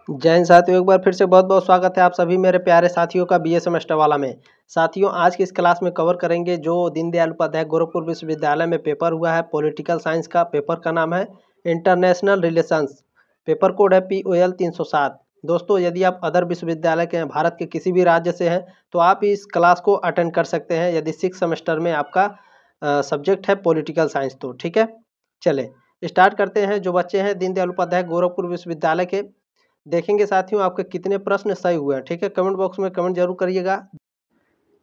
जय हिंद साथियों, एक बार फिर से बहुत बहुत स्वागत है आप सभी मेरे प्यारे साथियों का बीए सेमेस्टर वाला में। साथियों, आज की इस क्लास में कवर करेंगे जो दीनदयाल उपाध्याय गोरखपुर विश्वविद्यालय में पेपर हुआ है पॉलिटिकल साइंस का। पेपर का नाम है इंटरनेशनल रिलेशंस। पेपर कोड है POL 307। दोस्तों, यदि आप अदर विश्वविद्यालय के हैं, भारत के किसी भी राज्य से हैं, तो आप इस क्लास को अटेंड कर सकते हैं यदि 6 सेमेस्टर में आपका सब्जेक्ट है पॉलिटिकल साइंस। तो ठीक है, चले स्टार्ट करते हैं। जो बच्चे हैं दीनदयाल उपाध्याय गोरखपुर विश्वविद्यालय के, देखेंगे साथियों आपके कितने प्रश्न सही हुए हैं। ठीक है, कमेंट बॉक्स में कमेंट जरूर करिएगा।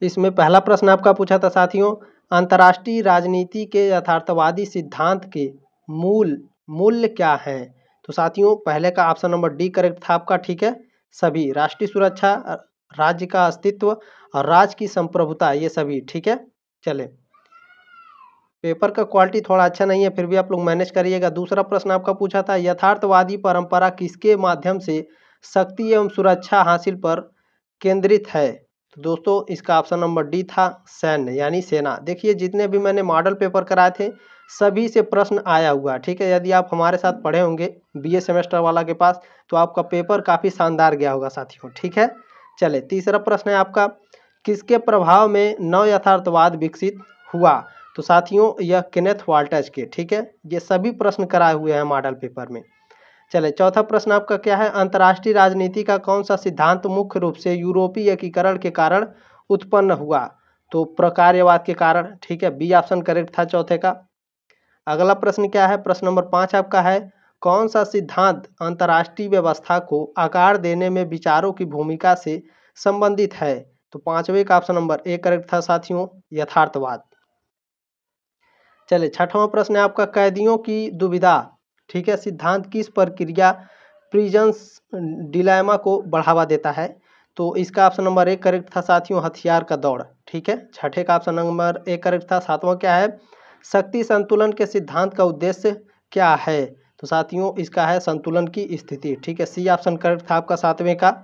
इसमें पहला प्रश्न आपका पूछा था साथियों, अंतर्राष्ट्रीय राजनीति के यथार्थवादी सिद्धांत के मूल मूल्य क्या हैं। तो साथियों पहले का ऑप्शन नंबर डी करेक्ट था आपका। ठीक है, सभी राष्ट्रीय सुरक्षा, राज्य का अस्तित्व और राज्य की संप्रभुता, ये सभी। ठीक है, चले। पेपर का क्वालिटी थोड़ा अच्छा नहीं है, फिर भी आप लोग मैनेज करिएगा। दूसरा प्रश्न आपका पूछा था, यथार्थवादी परंपरा किसके माध्यम से शक्ति एवं सुरक्षा हासिल पर केंद्रित है। तो दोस्तों इसका ऑप्शन नंबर डी था, सैन्य यानी सेना। देखिए जितने भी मैंने मॉडल पेपर कराए थे सभी से प्रश्न आया हुआ। ठीक है, यदि आप हमारे साथ पढ़े होंगे बीए सेमेस्टर वाला के पास, तो आपका पेपर काफ़ी शानदार गया होगा साथियों। ठीक है, चले। तीसरा प्रश्न है आपका, किसके प्रभाव में नव यथार्थवाद विकसित हुआ। तो साथियों यह केनेथ वाल्टज के। ठीक है, ये सभी प्रश्न कराए हुए हैं मॉडल पेपर में। चले, चौथा प्रश्न आपका क्या है, अंतर्राष्ट्रीय राजनीति का कौन सा सिद्धांत मुख्य रूप से यूरोपीय एकीकरण के कारण उत्पन्न हुआ। तो प्रकार्यवाद के कारण। ठीक है, बी ऑप्शन करेक्ट था चौथे का। अगला प्रश्न क्या है, प्रश्न नंबर 5 आपका है, कौन सा सिद्धांत अंतर्राष्ट्रीय व्यवस्था को आकार देने में विचारों की भूमिका से संबंधित है। तो पांचवें का ऑप्शन नंबर ए करेक्ट था साथियों, यथार्थवाद। चले, छठवां प्रश्न है आपका, कैदियों की दुविधा, ठीक है, सिद्धांत किस प्रक्रिया प्रिजन्स डिलेमा को बढ़ावा देता है। तो इसका ऑप्शन नंबर एक करेक्ट था साथियों, हथियार का दौड़। ठीक है, छठे का ऑप्शन नंबर एक करेक्ट था। सातवां क्या है, शक्ति संतुलन के सिद्धांत का उद्देश्य क्या है। तो साथियों इसका है संतुलन की स्थिति। ठीक है, सी ऑप्शन करेक्ट था आपका सातवें का।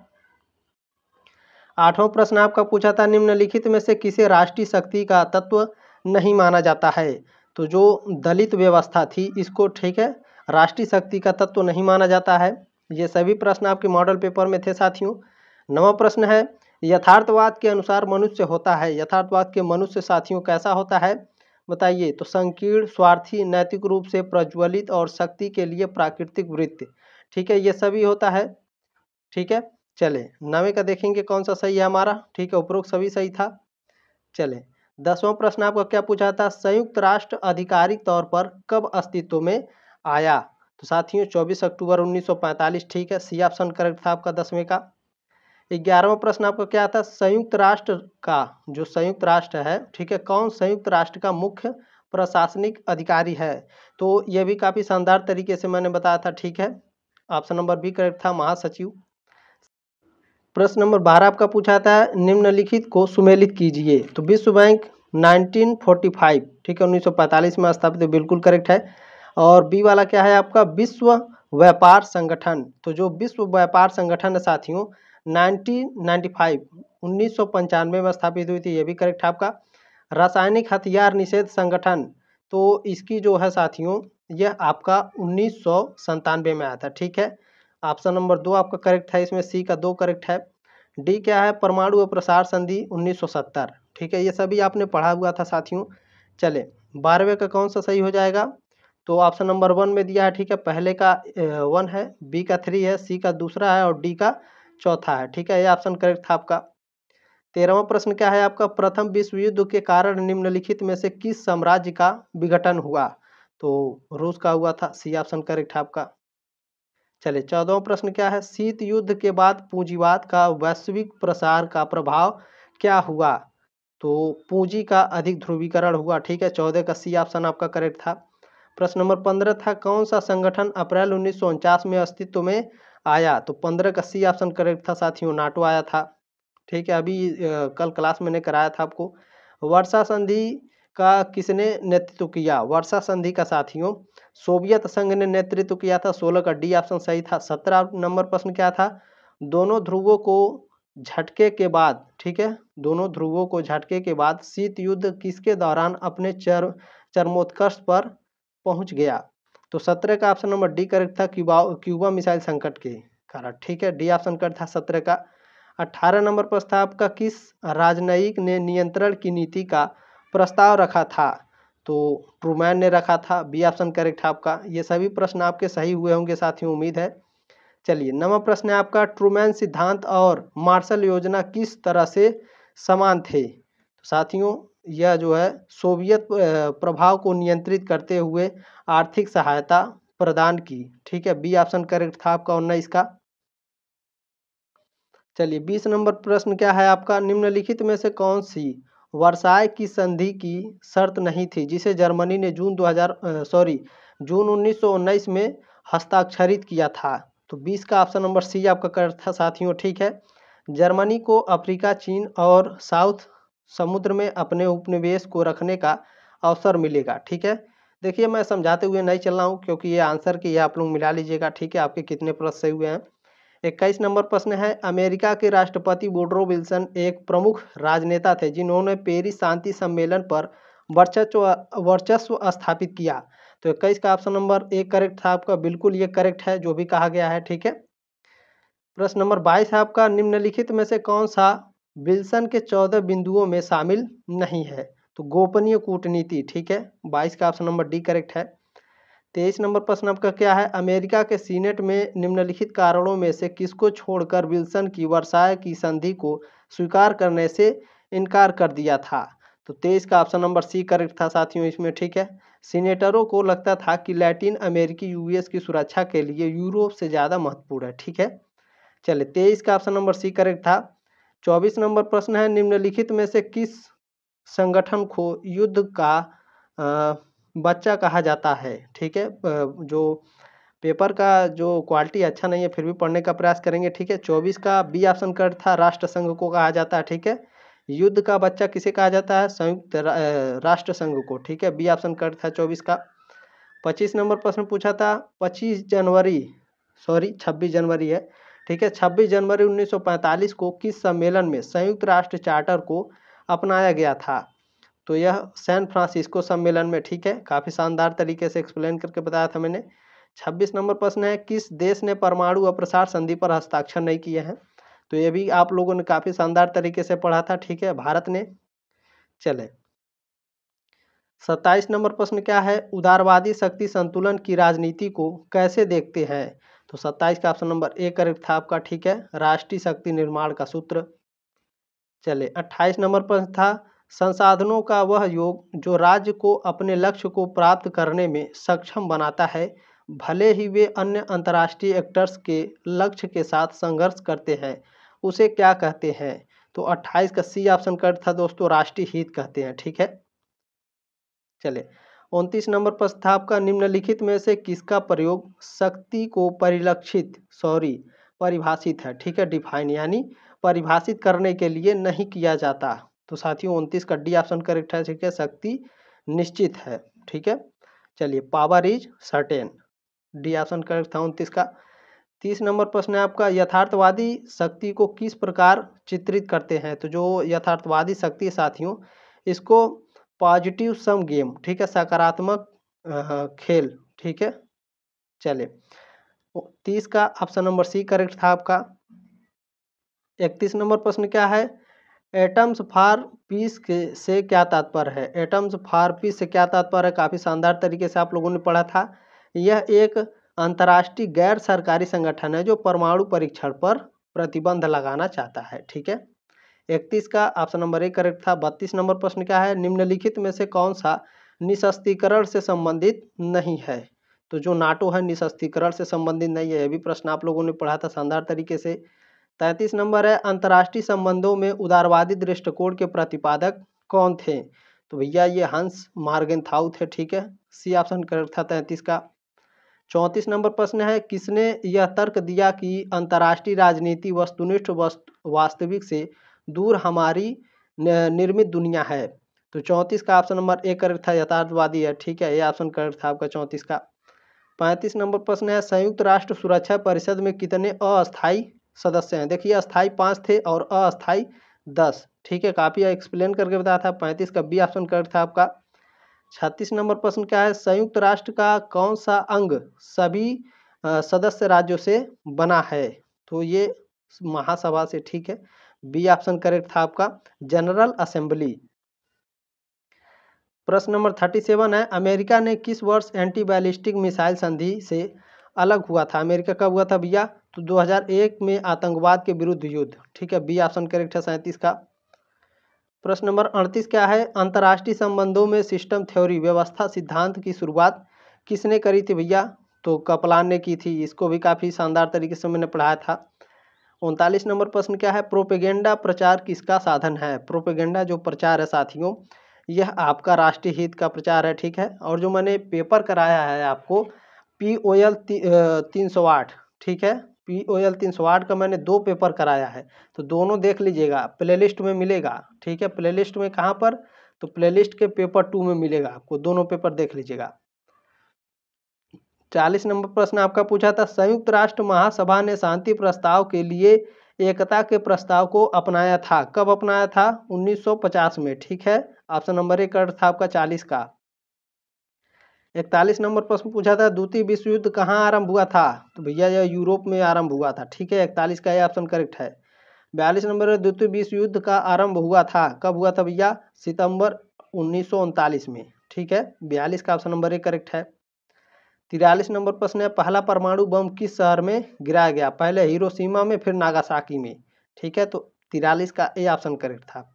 आठवां प्रश्न आपका पूछा था, निम्नलिखित में से किसे राष्ट्रीय शक्ति का तत्व नहीं माना जाता है। तो जो दलित व्यवस्था थी इसको, ठीक है, राष्ट्रीय शक्ति का तत्व नहीं माना जाता है। ये सभी प्रश्न आपके मॉडल पेपर में थे साथियों। नवा प्रश्न है, यथार्थवाद के अनुसार मनुष्य होता है। यथार्थवाद के मनुष्य साथियों कैसा होता है बताइए। तो संकीर्ण, स्वार्थी, नैतिक रूप से प्रज्वलित और शक्ति के लिए प्राकृतिक वृत्ति। ठीक है, ये सभी होता है। ठीक है, चले नवे का देखेंगे कौन सा सही है हमारा। ठीक है, उपरोक्त सभी सही था। चले, 10वां प्रश्न आपका क्या पूछा था, संयुक्त राष्ट्र आधिकारिक तौर पर कब अस्तित्व में आया। तो साथियों 24 अक्टूबर 1945। ठीक है, सी ऑप्शन करेक्ट था आपका 10वें का। 11वां प्रश्न आपका क्या था, संयुक्त राष्ट्र का जो संयुक्त राष्ट्र है, ठीक है, कौन संयुक्त राष्ट्र का मुख्य प्रशासनिक अधिकारी है। तो यह भी काफ़ी शानदार तरीके से मैंने बताया था। ठीक है, ऑप्शन नंबर बी करेक्ट था, महासचिव। प्रश्न नंबर 12 आपका पूछा था, निम्नलिखित को सुमेलित कीजिए। तो विश्व बैंक 1945, ठीक है, 1945 में स्थापित, बिल्कुल करेक्ट है। और बी वाला क्या है आपका, विश्व व्यापार संगठन। तो जो विश्व व्यापार संगठन है साथियों 1995, 1995 में स्थापित हुई थी, ये भी करेक्ट है आपका। रासायनिक हथियार निषेध संगठन, तो इसकी जो है साथियों यह आपका 1997 में आया था। ठीक है, ऑप्शन नंबर 2 आपका करेक्ट है, इसमें सी का 2 करेक्ट है। डी क्या है, परमाणु प्रसार संधि 1970। ठीक है, ये सभी आपने पढ़ा हुआ था साथियों। चले, 12वें का कौन सा सही हो जाएगा। तो ऑप्शन नंबर 1 में दिया है। ठीक है, पहले का 1 है, बी का 3 है, सी का दूसरा है और डी का चौथा है। ठीक है, ये ऑप्शन करेक्ट था आपका। 13वां प्रश्न क्या है आपका, प्रथम विश्व युद्ध के कारण निम्नलिखित में से किस साम्राज्य का विघटन हुआ। तो रूस का हुआ था, सी ऑप्शन करेक्ट है आपका। चलिए, 14वां प्रश्न क्या है, शीत युद्ध के बाद पूंजीवाद का वैश्विक प्रसार का प्रभाव क्या हुआ। तो पूंजी का अधिक ध्रुवीकरण हुआ। ठीक है, 14 का सी ऑप्शन आपका करेक्ट था। प्रश्न नंबर 15 था, कौन सा संगठन अप्रैल 1949 में अस्तित्व में आया। तो 15 का सी ऑप्शन करेक्ट था साथियों, नाटो आया था। ठीक है, अभी कल क्लास मैंने कराया था आपको। वर्षा संधि का किसने नेतृत्व किया। वर्षा संधि का साथियों सोवियत संघ ने नेतृत्व किया था। 16 का डी ऑप्शन सही था। 17 नंबर प्रश्न क्या था, दोनों ध्रुवों को झटके के बाद, ठीक है, दोनों ध्रुवों को झटके के बाद शीत युद्ध किसके दौरान अपने चरमोत्कर्ष पर पहुंच गया। तो 17 का ऑप्शन नंबर डी करेक्ट था, क्यूबा मिसाइल संकट के। करेक्ट, ठीक है, डी ऑप्शन करेक्ट था 17 का। 18 नंबर प्रश्न था आपका, किस राजनयिक ने नियंत्रण की नीति का प्रस्ताव रखा था? तो ट्रूमैन ने रखा था, बी ऑप्शन करेक्ट है आपका। ये सभी प्रश्न आपके सही हुए होंगे साथियों, उम्मीद है। चलिए, नवा प्रश्न है आपका, ट्रूमैन सिद्धांत और मार्शल योजना किस तरह से समान थे? तो साथियों, यह जो है सोवियत प्रभाव को नियंत्रित करते हुए आर्थिक सहायता प्रदान की, ठीक है, बी ऑप्शन करेक्ट था आपका 19 का। चलिए, 20 नंबर प्रश्न क्या है आपका, निम्नलिखित में से कौन सी वर्साय की संधि की शर्त नहीं थी जिसे जर्मनी ने जून 1919 में हस्ताक्षरित किया था? तो 20 का ऑप्शन नंबर सी आपका करेक्ट था साथियों, ठीक है। जर्मनी को अफ्रीका, चीन और साउथ समुद्र में अपने उपनिवेश को रखने का अवसर मिलेगा, ठीक है। देखिए, मैं समझाते हुए नहीं चल रहा हूँ क्योंकि ये आंसर की ये आप लोग मिला लीजिएगा, ठीक है, आपके कितने प्रश्न सही हुए हैं। 21 नंबर प्रश्न है, अमेरिका के राष्ट्रपति वुडरो विल्सन एक प्रमुख राजनेता थे जिन्होंने पेरिस शांति सम्मेलन पर वर्चस्व स्थापित किया। तो 21 का ऑप्शन नंबर ए करेक्ट था आपका, बिल्कुल ये करेक्ट है जो भी कहा गया है, ठीक है। प्रश्न नंबर 22 है आपका, निम्नलिखित में से कौन सा विल्सन के 14 बिंदुओं में शामिल नहीं है? तो गोपनीय कूटनीति, ठीक है, 22 का ऑप्शन नंबर डी करेक्ट है। 23 नंबर प्रश्न आपका क्या है, अमेरिका के सीनेट में निम्नलिखित कारणों में से किसको छोड़कर विल्सन की वर्साय की संधि को स्वीकार करने से इनकार कर दिया था? तो 23 का ऑप्शन नंबर सी करेक्ट था साथियों इसमें, ठीक है। सीनेटरों को लगता था कि लैटिन अमेरिकी यूएस की सुरक्षा के लिए यूरोप से ज़्यादा महत्वपूर्ण है, ठीक है। चलिए, 23 का ऑप्शन नंबर सी करेक्ट था। 24 नंबर प्रश्न है, निम्नलिखित में से किस संगठन को युद्ध का बच्चा कहा जाता है? ठीक है, जो पेपर का जो क्वालिटी अच्छा नहीं है फिर भी पढ़ने का प्रयास करेंगे, ठीक है। 24 का बी ऑप्शन करेक्ट था, राष्ट्र संघ को कहा जाता है, ठीक है। युद्ध का बच्चा किसे कहा जाता है? संयुक्त राष्ट्र संघ को, ठीक है, बी ऑप्शन करेक्ट था 24 का। 25 नंबर प्रश्न पूछा था, 26 जनवरी है, ठीक है, 26 जनवरी 1945 को किस सम्मेलन में संयुक्त राष्ट्र चार्टर को अपनाया गया था? तो यह सैन फ्रांसिस्को सम्मेलन में, ठीक है, काफ़ी शानदार तरीके से एक्सप्लेन करके बताया था मैंने। 26 नंबर प्रश्न है, किस देश ने परमाणु अप्रसार संधि पर हस्ताक्षर नहीं किए हैं? तो ये भी आप लोगों ने काफ़ी शानदार तरीके से पढ़ा था, ठीक है, भारत ने। चले, 27 नंबर प्रश्न क्या है, उदारवादी शक्ति संतुलन की राजनीति को कैसे देखते हैं? तो 27 का ऑप्शन नंबर ए करेक्ट था आपका, ठीक है, राष्ट्रीय शक्ति निर्माण का सूत्र। चले, 28 नंबर प्रश्न था, संसाधनों का वह योग जो राज्य को अपने लक्ष्य को प्राप्त करने में सक्षम बनाता है, भले ही वे अन्य अंतर्राष्ट्रीय एक्टर्स के लक्ष्य के साथ संघर्ष करते हैं, उसे क्या कहते हैं? तो 28 का सी ऑप्शन करेक्ट था दोस्तों, राष्ट्रीय हित कहते हैं, ठीक है। चले, 29 नंबर प्रश्न था आपका, निम्नलिखित में से किसका प्रयोग शक्ति को परिभाषित है, ठीक है, डिफाइन यानी परिभाषित करने के लिए नहीं किया जाता? तो साथियों 29 का डी ऑप्शन करेक्ट है, ठीक है, शक्ति निश्चित है, ठीक है। चलिए, power is certain, D option correct था 29 का। 30 नंबर प्रश्न है आपका, यथार्थवादी शक्ति को किस प्रकार चित्रित करते हैं? तो जो यथार्थवादी शक्ति साथियों, इसको पॉजिटिव सम गेम, ठीक है, सकारात्मक खेल, ठीक है। चले, 30 का ऑप्शन नंबर सी करेक्ट था आपका। 31 नंबर प्रश्न क्या है, एटम्स फॉर पीस के से क्या तात्पर्य है? एटम्स फॉर पीस से क्या तात्पर्य है? काफ़ी शानदार तरीके से आप लोगों ने पढ़ा था। यह एक अंतर्राष्ट्रीय गैर सरकारी संगठन है जो परमाणु परीक्षण पर प्रतिबंध लगाना चाहता है, ठीक है। 31 का ऑप्शन नंबर ए करेक्ट था। 32 नंबर प्रश्न क्या है, निम्नलिखित में से कौन सा निशस्त्रीकरण से संबंधित नहीं है? तो जो नाटो है निशस्त्रीकरण से संबंधित नहीं है, यह भी प्रश्न आप लोगों ने पढ़ा था शानदार तरीके से। 33 नंबर है, अंतर्राष्ट्रीय संबंधों में उदारवादी दृष्टिकोण के प्रतिपादक कौन थे? तो भैया ये हंस मार्गेनथाउ थे, ठीक है, सी ऑप्शन करेक्ट था 33 का। 34 नंबर प्रश्न है, किसने यह तर्क दिया कि अंतर्राष्ट्रीय राजनीति वस्तुनिष्ठ वास्तविक से दूर हमारी निर्मित दुनिया है? तो 34 का ऑप्शन नंबर ए करेक्ट था, यथार्थवादी है, ठीक है, ये ऑप्शन करेक्ट था आपका 34 का। 35 नंबर प्रश्न है, संयुक्त राष्ट्र सुरक्षा परिषद में कितने अस्थायी सदस्य हैं? देखिए, अस्थायी 5 थे और अस्थायी 10, ठीक है, काफ़ी एक्सप्लेन करके बताया था। 35 का बी ऑप्शन करेक्ट था आपका। 36 नंबर प्रश्न क्या है, संयुक्त राष्ट्र का कौन सा अंग सभी सदस्य राज्यों से बना है? तो ये महासभा से, ठीक है। बी ऑप्शन करेक्ट था आपका, जनरल असेंबली। प्रश्न नंबर 37 है, अमेरिका ने किस वर्ष एंटी बैलिस्टिक मिसाइल संधि से अलग हुआ था? अमेरिका कब हुआ था भैया? तो 2001 में आतंकवाद के विरुद्ध युद्ध, ठीक है। बी ऑप्शन करेक्ट है 37 का। प्रश्न नंबर 38 क्या है, अंतर्राष्ट्रीय संबंधों में सिस्टम थ्योरी व्यवस्था सिद्धांत की शुरुआत किसने करी थी भैया? तो कपलान ने की थी। इसको भी काफ़ी शानदार तरीके से मैंने पढ़ाया था। 39 नंबर प्रश्न क्या है, प्रोपेगेंडा प्रचार किसका साधन है? प्रोपेगेंडा जो प्रचार है साथियों, यह आपका राष्ट्रीय हित का प्रचार है, ठीक है। और जो मैंने पेपर कराया है आपको POL 308, ठीक है, POL 308 का मैंने 2 पेपर कराया है, तो दोनों देख लीजिएगा, प्लेलिस्ट में मिलेगा, ठीक है। प्लेलिस्ट में कहाँ पर? तो प्लेलिस्ट के पेपर 2 में मिलेगा आपको, दोनों पेपर देख लीजिएगा। 40 नंबर प्रश्न आपका पूछा था, संयुक्त राष्ट्र महासभा ने शांति प्रस्ताव के लिए एकता के प्रस्ताव को अपनाया था? कब अपनाया था? 1950 में, ठीक है। ऑप्शन नंबर 1 था आपका 40 का। 41 नंबर प्रश्न पूछा था, द्वितीय विश्व युद्ध कहाँ आरंभ हुआ था? तो भैया यह यूरोप में आरंभ हुआ था, ठीक है। 41 का ये ऑप्शन करेक्ट है। 42 नंबर, द्वितीय विश्व युद्ध का आरंभ हुआ था, कब हुआ था भैया? सितंबर 1939 में, ठीक है। 42 का ऑप्शन नंबर 1 करेक्ट है। 43 नंबर प्रश्न है, पहला परमाणु बम किस शहर में गिराया गया? पहले हिरोशिमा में, फिर नागासाकी में, ठीक है। तो 43 का ए ऑप्शन करेक्ट था।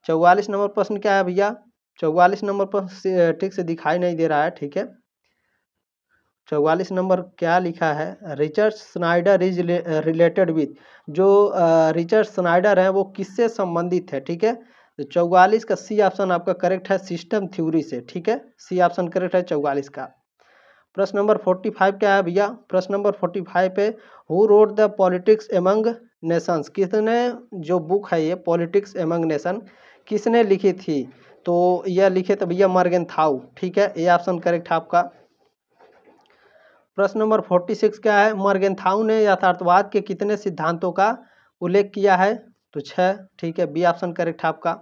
44 नंबर प्रश्न क्या है भैया? 44 नंबर प्रश्न ठीक से दिखाई नहीं दे रहा है, ठीक है। 44 नंबर क्या लिखा है, Richard Snyder is related with, जो रिचर्ड स्नाइडर है वो किससे संबंधित है, ठीक है। तो 44 का सी ऑप्शन आपका करेक्ट है, सिस्टम थ्योरी से, ठीक है। सी ऑप्शन करेक्ट है 44 का। प्रश्न नंबर 45 क्या है भैया? प्रश्न नंबर 45 पे, who wrote the politics among Nations, किसने, जो बुक है ये पॉलिटिक्स एमंग नेशन, किसने लिखी थी? तो यह लिखे थे भैया मॉर्गेनथाउ, ठीक है। ये ऑप्शन करेक्ट है आपका। प्रश्न नंबर 46 क्या है, मॉर्गेनथाउ ने यथार्थवाद के कितने सिद्धांतों का उल्लेख किया है? तो 6, ठीक है। बी ऑप्शन करेक्ट है आपका।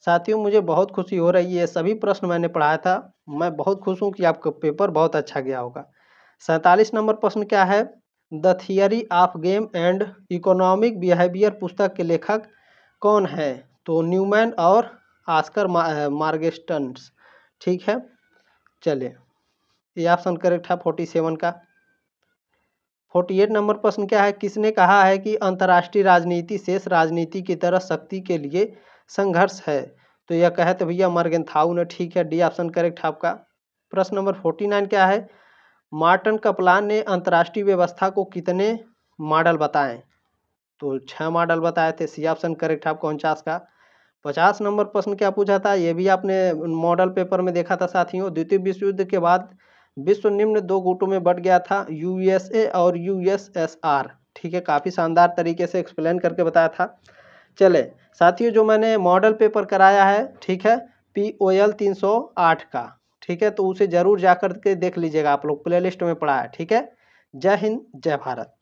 साथियों मुझे बहुत खुशी हो रही है, सभी प्रश्न मैंने पढ़ाया था, मैं बहुत खुश हूँ कि आपका पेपर बहुत अच्छा गया होगा। 47 नंबर प्रश्न क्या है, the theory of game and economic behaviour पुस्तक के लेखक कौन है? तो न्यूमैन और ऑस्कर मॉर्गेस्टन्स, ठीक है। चलिए, ये ऑप्शन करेक्ट है 47 का। 48 नंबर प्रश्न क्या है, किसने कहा है कि अंतर्राष्ट्रीय राजनीति शेष राजनीति की तरह शक्ति के लिए संघर्ष है? तो यह कहे तो भैया मॉर्गेनथाउ ने, ठीक है। डी ऑप्शन करेक्ट है आपका। प्रश्न नंबर 49 क्या है, मार्टिन कपलान ने अंतर्राष्ट्रीय व्यवस्था को कितने मॉडल बताएं? तो 6 मॉडल बताए थे। सी ऑप्शन करेक्ट है आपका 49 का। 50 नंबर प्रश्न क्या पूछा था, ये भी आपने मॉडल पेपर में देखा था साथियों। द्वितीय विश्व युद्ध के बाद विश्व निम्न 2 गुटों में बट गया था, USA और USSR, ठीक है। काफ़ी शानदार तरीके से एक्सप्लेन करके बताया था। चले साथियों, जो मैंने मॉडल पेपर कराया है, ठीक है, POL 308 का, ठीक है, तो उसे ज़रूर जा कर के देख लीजिएगा आप लोग, प्लेलिस्ट में पड़ा है, ठीक है। जय हिंद, जय भारत।